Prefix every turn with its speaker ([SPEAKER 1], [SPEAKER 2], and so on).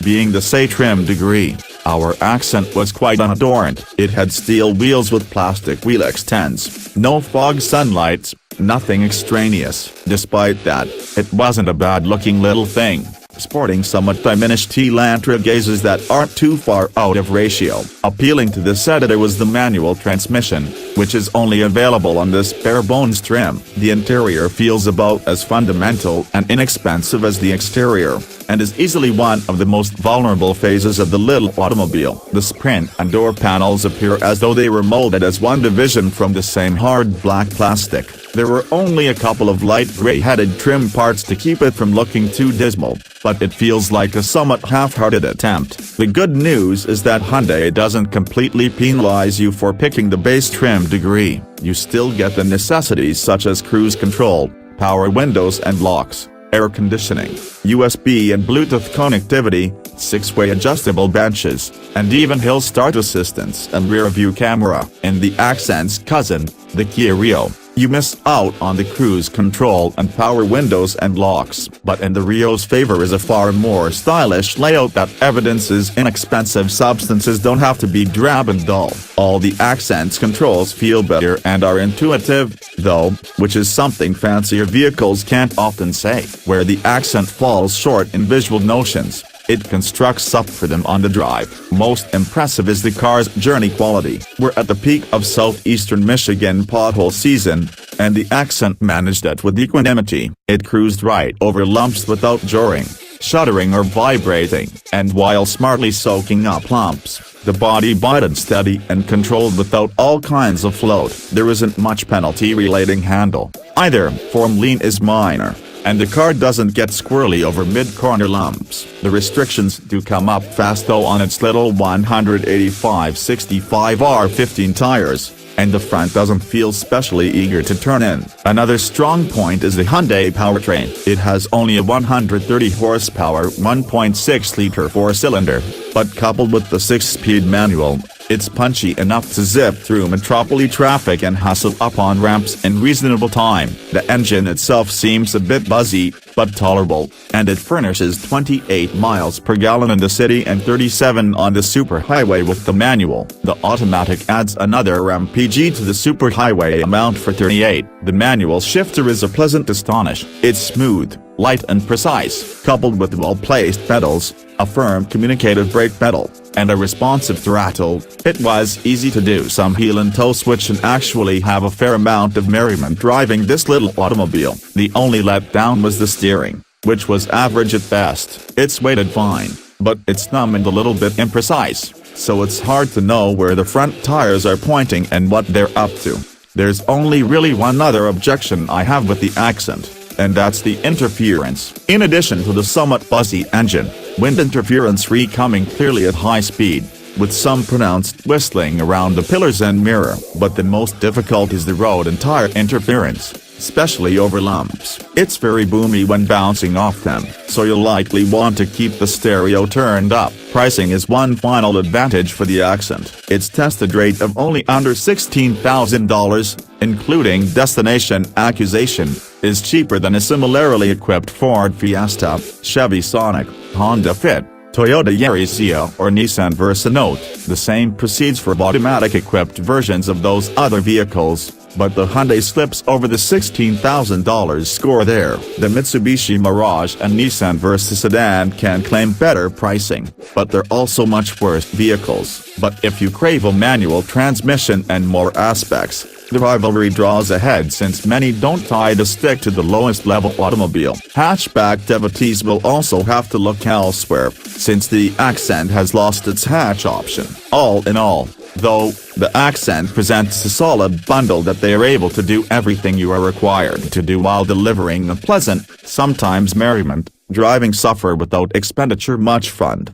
[SPEAKER 1] Being the say trim degree, our Accent was quite unadorned. It had steel wheels with plastic wheel extends, no fog sunlights, nothing extraneous. Despite that, it wasn't a bad-looking little thing, sporting somewhat diminished Elantra gazes that aren't too far out of ratio. Appealing to this editor was the manual transmission, which is only available on this bare-bones trim. The interior feels about as fundamental and inexpensive as the exterior, and is easily one of the most vulnerable phases of the little automobile. The sprint and door panels appear as though they were molded as one division from the same hard black plastic. There were only a couple of light gray-headed trim parts to keep it from looking too dismal, but it feels like a somewhat half-hearted attempt. The good news is that Hyundai doesn't completely penalize you for picking the base trim degree. You still get the necessities such as cruise control, power windows and locks, air conditioning, USB and Bluetooth connectivity, 6-way adjustable benches, and even hill start assistance and rear-view camera. In the Accent's cousin, the Kia Rio, you miss out on the cruise control and power windows and locks. But in the Rio's favor is a far more stylish layout that evidences inexpensive substances don't have to be drab and dull. All the Accent's controls feel better and are intuitive, though, which is something fancier vehicles can't often say. Where the Accent falls short in visual notions, it constructs up for them on the drive. Most impressive is the car's journey quality. We're at the peak of southeastern Michigan pothole season, and the Accent managed it with equanimity. It cruised right over lumps without jarring, shuddering or vibrating, and while smartly soaking up lumps, the body bided steady and controlled without all kinds of float. There isn't much penalty-relating handle either. Form lean is minor, and the car doesn't get squirrely over mid-corner lumps. The restrictions do come up fast though on its little 185/65R15 tires, and the front doesn't feel specially eager to turn in. Another strong point is the Hyundai powertrain. It has only a 130 horsepower 1.6-liter four-cylinder, but coupled with the 6-speed manual, it's punchy enough to zip through metropolis traffic and hustle up on ramps in reasonable time. The engine itself seems a bit buzzy, but tolerable, and it furnishes 28 miles per gallon in the city and 37 on the superhighway with the manual. The automatic adds another mpg to the superhighway amount for 38. The manual shifter is a pleasant astonish. It's smooth, light and precise, coupled with well-placed pedals, a firm communicative brake pedal, and a responsive throttle. It was easy to do some heel and toe switch and actually have a fair amount of merriment driving this little automobile. The only letdown was the steering, which was average at best. It's weighted fine, but it's numb and a little bit imprecise, so it's hard to know where the front tires are pointing and what they're up to. There's only really one other objection I have with the Accent, and that's the interference. In addition to the somewhat buzzy engine, wind interference coming clearly at high speed, with some pronounced whistling around the pillars and mirror. But the most difficult is the road and tire interference, especially over lumps. It's very boomy when bouncing off them, so you'll likely want to keep the stereo turned up. Pricing is one final advantage for the Accent. Its tested rate of only under $16,000, including destination accusation, is cheaper than a similarly equipped Ford Fiesta, Chevy Sonic, Honda Fit, Toyota Yaris or Nissan Versa. Note, the same proceeds for automatic-equipped versions of those other vehicles, but the Hyundai slips over the $16,000 score there. The Mitsubishi Mirage and Nissan Versa sedan can claim better pricing, but they're also much worse vehicles. But if you crave a manual transmission and more aspects, the rivalry draws ahead since many don't tie the stick to the lowest level automobile. Hatchback devotees will also have to look elsewhere, since the Accent has lost its hatch option. All in all, though, the Accent presents a solid bundle that they are able to do everything you are required to do while delivering a pleasant, sometimes merriment, driving suffer without expenditure much fun.